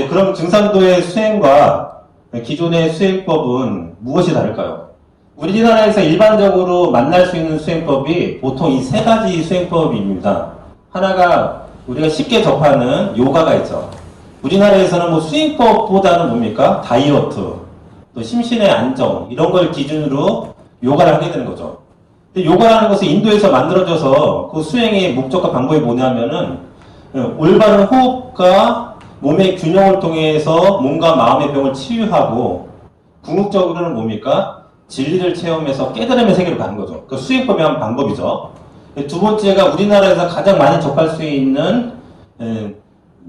네, 그럼 증산도의 수행과 기존의 수행법은 무엇이 다를까요? 우리나라에서 일반적으로 만날 수 있는 수행법이 보통 이 세 가지 수행법입니다. 하나가 우리가 쉽게 접하는 요가가 있죠. 우리나라에서는 뭐 수행법보다는 뭡니까? 다이어트, 또 심신의 안정, 이런 걸 기준으로 요가를 하게 되는 거죠. 근데 요가라는 것은 인도에서 만들어져서 그 수행의 목적과 방법이 뭐냐면은 올바른 호흡과 몸의 균형을 통해서 몸과 마음의 병을 치유하고 궁극적으로는 뭡니까? 진리를 체험해서 깨달음의 세계로 가는 거죠. 그 수행법이 한 방법이죠. 두 번째가 우리나라에서 가장 많이 접할 수 있는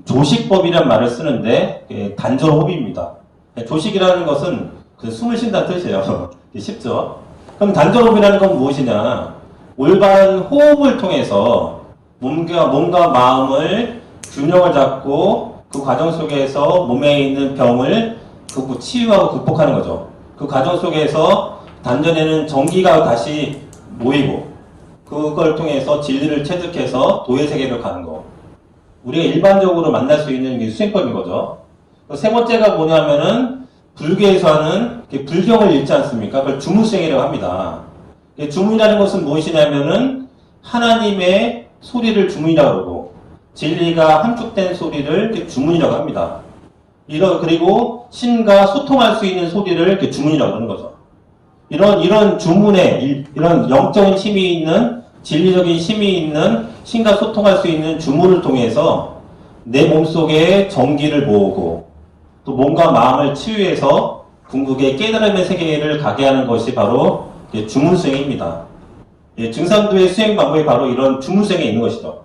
조식법이란 말을 쓰는데 단전호흡입니다. 조식이라는 것은 그 숨을 쉰다는 뜻이에요. 쉽죠? 그럼 단전호흡이라는 건 무엇이냐? 올바른 호흡을 통해서 몸과 마음을 균형을 잡고 그 과정 속에서 몸에 있는 병을 치유하고 극복하는 거죠. 그 과정 속에서 단전에는 전기가 다시 모이고 그걸 통해서 진리를 체득해서 도의 세계로 가는 거. 우리가 일반적으로 만날 수 있는 게 수행법인 거죠. 세 번째가 뭐냐면은 불교에서 하는 불경을 읽지 않습니까? 그걸 주문수행이라고 합니다. 주문이라는 것은 무엇이냐면은 하나님의 소리를 주문이라고 그러고 진리가 함축된 소리를 주문이라고 합니다. 그리고 신과 소통할 수 있는 소리를 주문이라고 하는 거죠. 이런 주문에, 이런 영적인 힘이 있는, 진리적인 힘이 있는 신과 소통할 수 있는 주문을 통해서 내 몸속에 정기를 모으고 또 몸과 마음을 치유해서 궁극의 깨달음의 세계를 가게 하는 것이 바로 주문수행입니다. 증산도의 수행 방법이 바로 이런 주문수행에 있는 것이죠.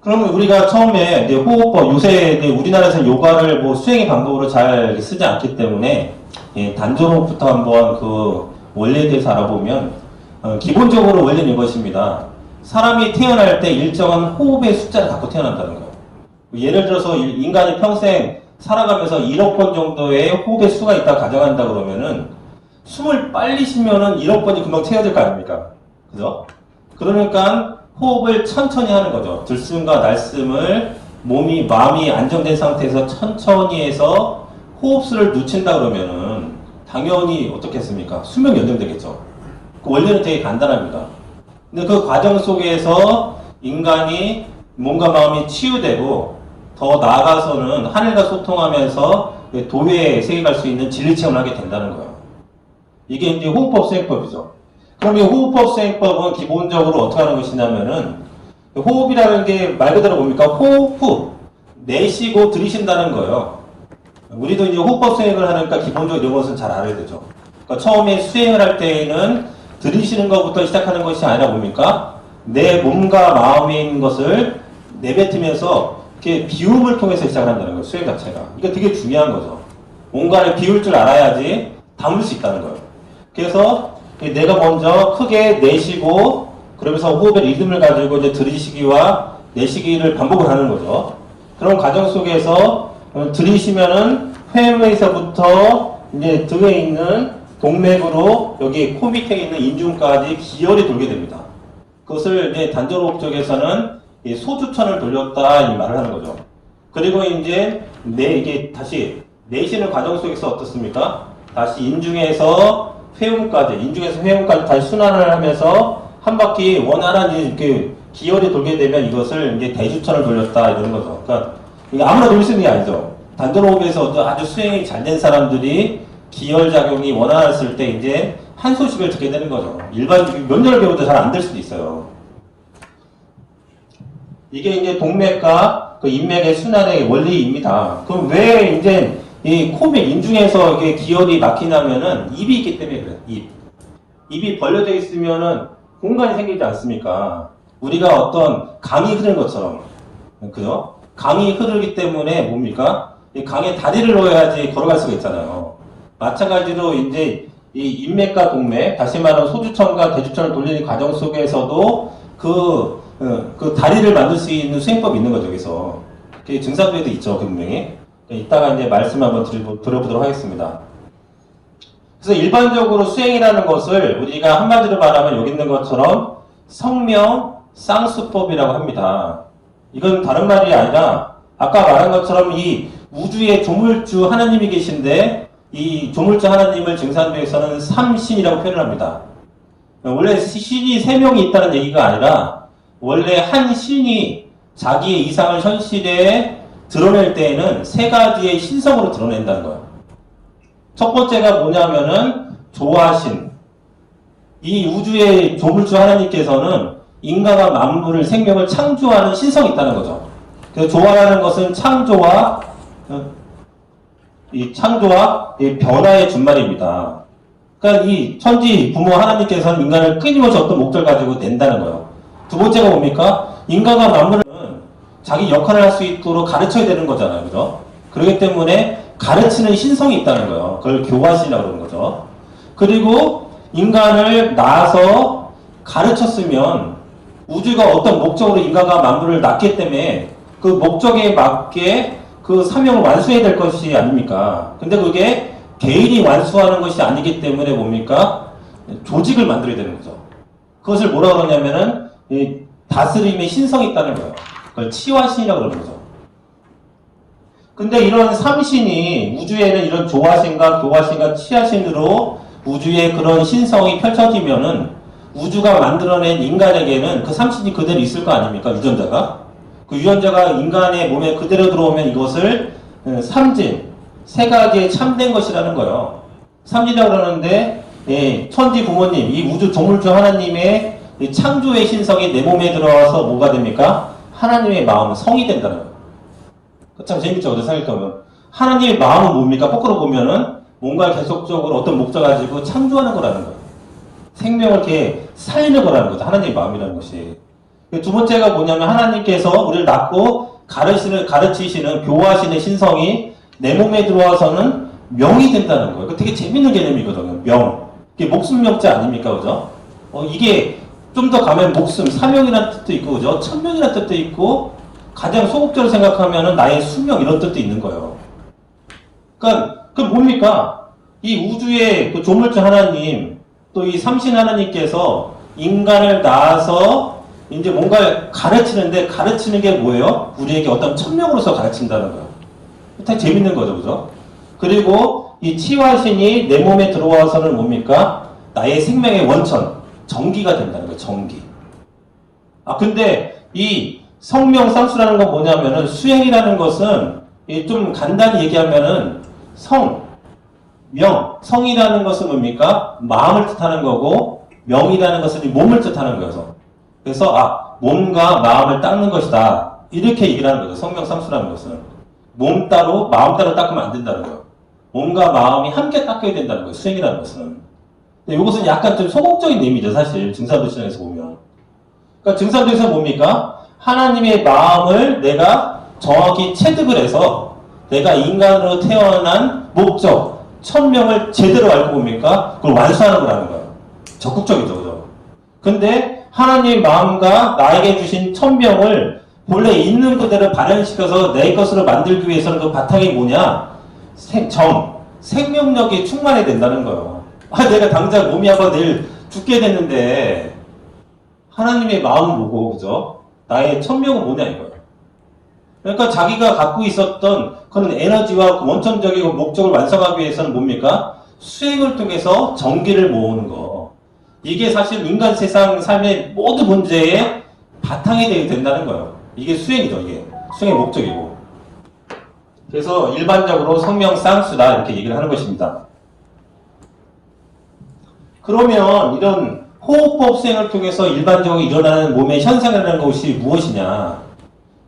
그러면 우리가 처음에 호흡법, 요새 우리나라에서 요가를 뭐 수행의 방법으로 잘 쓰지 않기 때문에 단전호흡부터 한번 그 원리에 대해서 알아보면 기본적으로 원리는 이것입니다. 사람이 태어날 때 일정한 호흡의 숫자를 갖고 태어난다는 거예요. 예를 들어서 인간이 평생 살아가면서 1억 번 정도의 호흡의 수가 있다 가정한다 그러면은 숨을 빨리 쉬면은 1억 번이 금방 채워질 거 아닙니까? 그죠? 그러니까 호흡을 천천히 하는 거죠. 들숨과 날숨을 마음이 안정된 상태에서 천천히 해서 호흡수를 늦춘다 그러면은 당연히 어떻겠습니까? 수명 연장되겠죠. 그 원리는 되게 간단합니다. 근데 그 과정 속에서 인간이 몸과 마음이 치유되고 더 나아가서는 하늘과 소통하면서 도의 세계 갈 수 있는 진리 체험을 하게 된다는 거예요. 이게 이제 호흡법 수행법이죠. 그럼 이 호흡법 수행법은 기본적으로 어떻게 하는 것이냐면은 호흡이라는 게 말 그대로 뭡니까? 호흡, 내쉬고 들이쉰다는 거예요. 우리도 이제 호흡법 수행을 하니까 기본적으로 이런 것은 잘 알아야 되죠. 그러니까 처음에 수행을 할 때에는 들이쉬는 것부터 시작하는 것이 아니라 뭡니까? 내 몸과 마음에 있는 것을 내뱉으면서 이렇게 비움을 통해서 시작을 한다는 거예요. 수행 자체가. 이게 되게 중요한 거죠. 뭔가를 비울 줄 알아야지 담을 수 있다는 거예요. 그래서 내가 먼저 크게 내쉬고 그러면서 호흡의 리듬을 가지고 이제 들이쉬기와 내쉬기를 반복을 하는 거죠. 그런 과정 속에서 들이쉬면은 회음에서부터 이제 등에 있는 동맥으로 여기 코 밑에 있는 인중까지 기혈이 돌게 됩니다. 그것을 이제 단전호흡 쪽에서는 소주천을 돌렸다 이 말을 하는 거죠. 그리고 이제 이게 다시 내쉬는 과정 속에서 어떻습니까? 다시 인중에서 회음까지 다시 순환을 하면서 한 바퀴 원활한 이렇게 기혈이 돌게 되면 이것을 이제 대주천을 돌렸다 이러는 거죠. 그러니까 이게 아무나 돌릴 수 있는 게 아니죠. 단전호흡에서 아주 수행이 잘 된 사람들이 기혈 작용이 원활했을 때 이제 한 소식을 듣게 되는 거죠. 몇 년을 배워도 잘 안 될 수도 있어요. 이게 이제 동맥과 그 인맥의 순환의 원리입니다. 그럼 왜 이제 이 코밑 인중에서 이게 기혈이 막히냐면은 입이 있기 때문에 그래요. 입이 벌려져 있으면은 공간이 생기지 않습니까? 우리가 어떤 강이 흐르는 것처럼, 그죠? 강이 흐르기 때문에 뭡니까? 이 강에 다리를 넣어야지 걸어갈 수가 있잖아요. 마찬가지로 이제 이 인맥과 동맥, 다시 말하면 소주천과 대주천을 돌리는 과정 속에서도 그 다리를 만들 수 있는 수행법이 있는 거죠, 여기서. 그게 증산도에도 있죠, 분명히. 이따가 이제 말씀 한번 들어보도록 하겠습니다. 그래서 일반적으로 수행이라는 것을 우리가 한마디로 말하면 여기 있는 것처럼 성명 쌍수법이라고 합니다. 이건 다른 말이 아니라 아까 말한 것처럼 이 우주의 조물주 하나님이 계신데 이 조물주 하나님을 증산도에서는 삼신이라고 표현을 합니다. 원래 신이 세 명이 있다는 얘기가 아니라 원래 한 신이 자기의 이상을 현실에 드러낼 때에는 세 가지의 신성으로 드러낸다는 거예요. 첫 번째가 뭐냐면은 조화신. 이 우주의 조물주 하나님께서는 인간과 만물을 생명을 창조하는 신성이 있다는 거죠. 그래서 조화라는 것은 창조와 이 변화의 준말입니다. 그러니까 이 천지 부모 하나님께서는 인간을 끊임없이 어떤 목적을 가지고 낸다는 거예요. 두 번째가 뭡니까? 인간과 만물은 자기 역할을 할 수 있도록 가르쳐야 되는 거잖아요. 그죠? 그렇기 때문에 가르치는 신성이 있다는 거예요. 그걸 교화신이라고 그러는 거죠. 그리고 인간을 낳아서 가르쳤으면 우주가 어떤 목적으로 인간과 만물을 낳기 때문에 그 목적에 맞게 그 사명을 완수해야 될 것이 아닙니까? 근데 그게 개인이 완수하는 것이 아니기 때문에 뭡니까? 조직을 만들어야 되는 거죠. 그것을 뭐라 그러냐면은 이 다스림의 신성이 있다는 거예요. 그걸 치화신이라고 그러는 거죠. 근데 이런 삼신이 우주에는 이런 조화신과 교화신과 치화신으로 우주의 그런 신성이 펼쳐지면은 우주가 만들어낸 인간에게는 그 삼신이 그대로 있을 거 아닙니까? 유전자가. 그 유전자가 인간의 몸에 그대로 들어오면 이것을 삼진, 세 가지의 참된 것이라는 거예요. 삼진이라고 그러는데 천지 부모님, 이 우주 조물주 하나님의 이 창조의 신성이 내 몸에 들어와서 뭐가 됩니까? 하나님의 마음은 성이 된다는 거예요. 참 재밌죠? 어제 생각해보면 하나님의 마음은 뭡니까? 거꾸로 보면은 뭔가 계속적으로 어떤 목적 가지고 창조하는 거라는 거예요. 생명을 이렇게 살리는 거라는 거죠. 하나님의 마음이라는 것이. 두 번째가 뭐냐면 하나님께서 우리를 낳고 가르치시는 교화하시는 신성이 내 몸에 들어와서는 명이 된다는 거예요. 되게 재밌는 개념이거든요. 명. 이게 목숨 명자 아닙니까? 그죠? 이게 좀 더 가면 목숨, 사명이라는 뜻도 있고, 그죠? 천명이라는 뜻도 있고, 가장 소극적으로 생각하면은 나의 수명 이런 뜻도 있는 거예요. 그러니까 그 뭡니까? 이 우주의 그 조물주 하나님, 또 이 삼신 하나님께서 인간을 낳아서 이제 뭔가를 가르치는데 가르치는 게 뭐예요? 우리에게 어떤 천명으로서 가르친다는 거예요. 되게 재밌는 거죠, 그죠? 그리고 이 치화신이 내 몸에 들어와서는 뭡니까? 나의 생명의 원천, 정기가 된다는 거예요, 정기. 근데 이 성명 쌍수라는 건 뭐냐면은 수행이라는 것은 좀 간단히 얘기하면은 성이라는 것은 뭡니까? 마음을 뜻하는 거고 명이라는 것은 몸을 뜻하는 거여서 그래서 몸과 마음을 닦는 것이다 이렇게 얘기를 하는 거죠. 성명 쌍수라는 것은 몸 따로 마음 따로 닦으면 안 된다는 거예요. 몸과 마음이 함께 닦여야 된다는 거예요. 수행이라는 것은. 근데 이것은 약간 좀 소극적인 의미죠. 사실 증산도 시장에서 보면. 그러니까 증산도에서 뭡니까? 하나님의 마음을 내가 정확히 체득을 해서 내가 인간으로 태어난 목적, 천명을 제대로 알고 뭡니까? 그걸 완수하는 거라는 거예요. 적극적이죠. 그죠? 근데 하나님의 마음과 나에게 주신 천명을 본래 있는 그대로 발현시켜서 내 것으로 만들기 위해서는 그 바탕이 뭐냐? 생명력이 충만해야 된다는 거예요. 내가 당장 몸이 아파 내일 죽게 됐는데 하나님의 마음은 뭐고, 그죠? 나의 천명은 뭐냐 이거예요. 그러니까 자기가 갖고 있었던 그런 에너지와 그 원천적인 목적을 완성하기 위해서는 뭡니까? 수행을 통해서 정기를 모으는 거. 이게 사실 인간 세상 삶의 모든 문제의 바탕이 되게 된다는 거예요. 이게 수행이죠, 이게. 수행의 목적이고. 그래서 일반적으로 성명 쌍수다 이렇게 얘기를 하는 것입니다. 그러면 이런 호흡법 수행을 통해서 일반적으로 일어나는 몸의 현상이라는 것이 무엇이냐?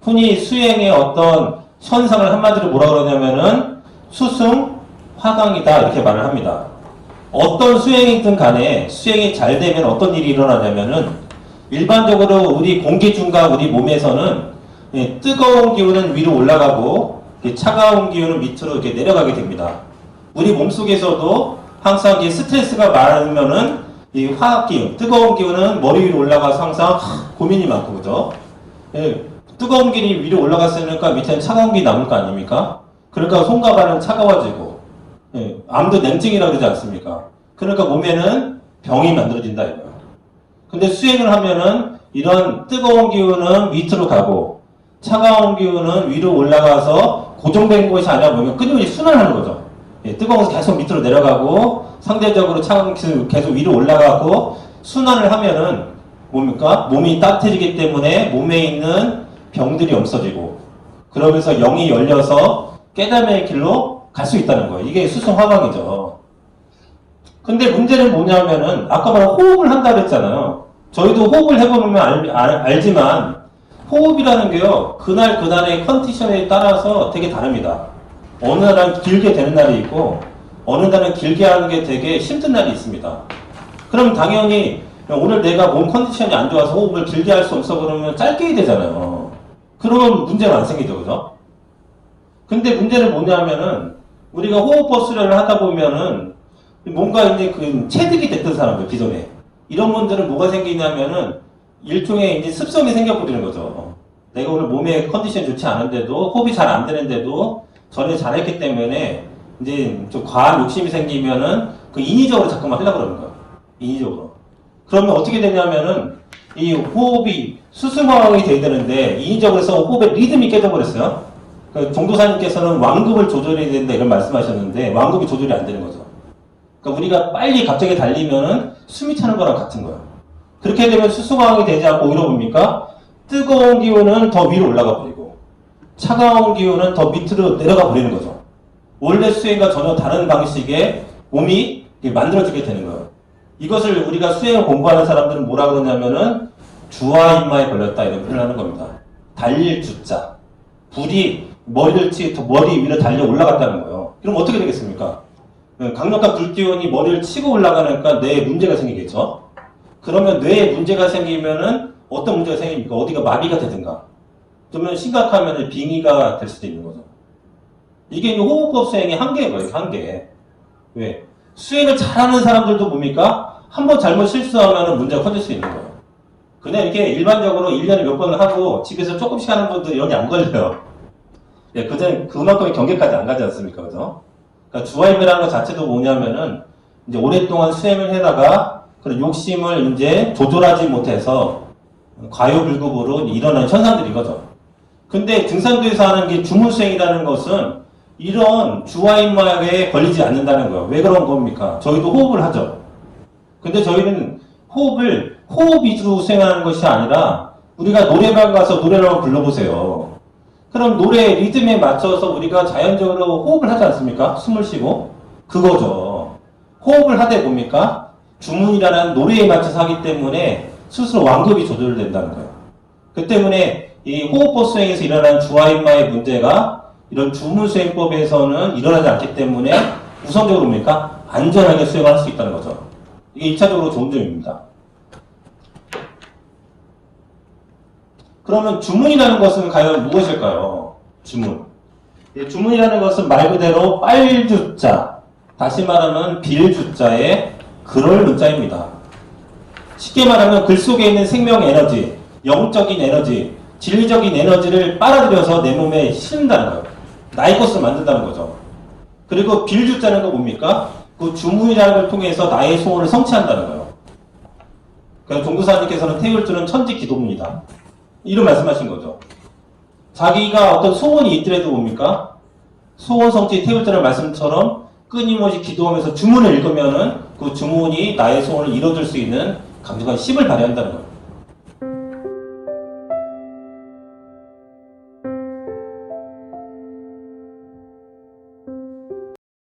흔히 수행의 어떤 현상을 한마디로 뭐라 그러냐면은 수승, 화강이다 이렇게 말을 합니다. 어떤 수행이든 간에 수행이 잘 되면 어떤 일이 일어나냐면은 일반적으로 우리 공기 중과 우리 몸에서는 뜨거운 기운은 위로 올라가고 차가운 기운은 밑으로 이렇게 내려가게 됩니다. 우리 몸속에서도 항상 스트레스가 많으면은 이 화학 기운, 뜨거운 기운은 머리 위로 올라가서 항상 고민이 많고, 그죠? 뜨거운 기운이 위로 올라갔으니까 밑에는 차가운 기운이 남을 거 아닙니까? 그러니까 손과 발은 차가워지고, 암도 냉증이라고 그러지 않습니까? 그러니까 몸에는 병이 만들어진다 이거예요. 근데 수행을 하면은 이런 뜨거운 기운은 밑으로 가고, 차가운 기운은 위로 올라가서 고정된 곳이 아니라 뭐냐면 끊임없이 순환하는 거죠. 예, 뜨거운 것이 계속 밑으로 내려가고 상대적으로 차가운 기운이 계속 위로 올라가고 순환을 하면은 뭡니까? 몸이 따뜻해지기 때문에 몸에 있는 병들이 없어지고 그러면서 영이 열려서 깨달음의 길로 갈 수 있다는 거예요. 이게 수승화강이죠. 근데 문제는 뭐냐면은 아까 말한 호흡을 한다 그랬잖아요. 저희도 호흡을 해보면 알지만 호흡이라는 게요. 그날의 컨디션에 따라서 되게 다릅니다. 어느 날은 길게 되는 날이 있고 어느 날은 길게 하는 게 되게 힘든 날이 있습니다. 그럼 당연히 오늘 내가 몸 컨디션이 안 좋아서 호흡을 길게 할 수 없어 그러면 짧게 해야 되잖아요. 그러면 문제가 안 생기죠. 그죠? 근데 문제는 뭐냐면은 우리가 호흡법 수련을 하다 보면은 뭔가 이제 그 체득이 됐던 사람들 기존에 이런 분들은 뭐가 생기냐면은 일종의 이제 습성이 생겨버리는 거죠. 내가 오늘 몸의 컨디션이 좋지 않은데도 호흡이 잘 안 되는데도 전에 잘했기 때문에 이제 좀 과한 욕심이 생기면은 그 인위적으로 자꾸만 하려고 그러는 거예요. 인위적으로. 그러면 어떻게 되냐면은 이 호흡이 수승화강이 돼야 되는데 인위적으로 해서 호흡의 리듬이 깨져버렸어요. 그러니까 종도사님께서는 완급을 조절해야 된다 이런 말씀하셨는데 완급이 조절이 안 되는 거죠. 그러니까 우리가 빨리 갑자기 달리면은 숨이 차는 거랑 같은 거예요. 그렇게 되면 수승화강이 되지 않고 오히려 뭡니까? 뜨거운 기운은 더 위로 올라가 버리고 차가운 기운은 더 밑으로 내려가 버리는 거죠. 원래 수행과 전혀 다른 방식의 몸이 만들어지게 되는 거예요. 이것을 우리가 수행을 공부하는 사람들은 뭐라 그러냐면은 주와 인마에 걸렸다 이런 표현을 하는 겁니다. 달릴 주자. 불이 머리 위로 달려 올라갔다는 거예요. 그럼 어떻게 되겠습니까? 강력한 불기운이 머리를 치고 올라가니까 뇌에 문제가 생기겠죠? 그러면 뇌에 문제가 생기면은 어떤 문제가 생깁니까? 어디가 마비가 되든가. 그러면 심각하면 빙의가 될 수도 있는 거죠. 이게 호흡법 수행의 한계예요, 한계. 왜? 수행을 잘하는 사람들도 뭡니까? 한번 잘못 실수하면 문제가 커질 수 있는 거예요. 그냥 이렇게 일반적으로 1년에 몇 번을 하고 집에서 조금씩 하는 분들 여기 안 걸려요. 예, 그만큼의 경계까지 안 가지 않습니까? 그죠? 그러니까 주화임이라는 것 자체도 뭐냐면은 이제 오랫동안 수행을 해다가 그런 욕심을 이제 조절하지 못해서 과요불급으로 일어나는 현상들인 거죠. 근데 등산도에서 하는 게 주문수행이라는 것은 이런 주화임마에 걸리지 않는다는 거예요. 왜 그런 겁니까? 저희도 호흡을 하죠. 근데 저희는 호흡 위주로 수행하는 것이 아니라 우리가 노래방 가서 노래를 한번 불러보세요. 그럼 노래 리듬에 맞춰서 우리가 자연적으로 호흡을 하지 않습니까? 숨을 쉬고. 그거죠. 호흡을 하되 뭡니까? 주문이라는 노래에 맞춰서 하기 때문에 스스로 완급이 조절된다는 거예요. 그 때문에 이 호흡법 수행에서 일어나는 주화인마의 문제가 이런 주문수행법에서는 일어나지 않기 때문에 우선적으로 뭡니까? 안전하게 수행할 수 있다는 거죠. 이게 1차적으로 좋은 점입니다. 그러면 주문이라는 것은 과연 무엇일까요? 주문. 주문이라는 것은 말 그대로 빨주자, 다시 말하면 빌주자의 그럴 문자입니다. 쉽게 말하면 글 속에 있는 생명 에너지, 영적인 에너지, 진리적인 에너지를 빨아들여서 내 몸에 심는다는 거예요. 나의 것을 만든다는 거죠. 그리고 빌주자는 거 뭡니까? 그 주문이라는 걸 통해서 나의 소원을 성취한다는 거예요. 그래서 종도사님께서는 태울주는 천지 기도문이다. 이런 말씀하신 거죠. 자기가 어떤 소원이 있더라도 뭡니까? 소원 성취 태울주라는 말씀처럼 끊임없이 기도하면서 주문을 읽으면은 그 주문이 나의 소원을 이뤄줄 수 있는 강력한 힘을 발휘한다는 거예요.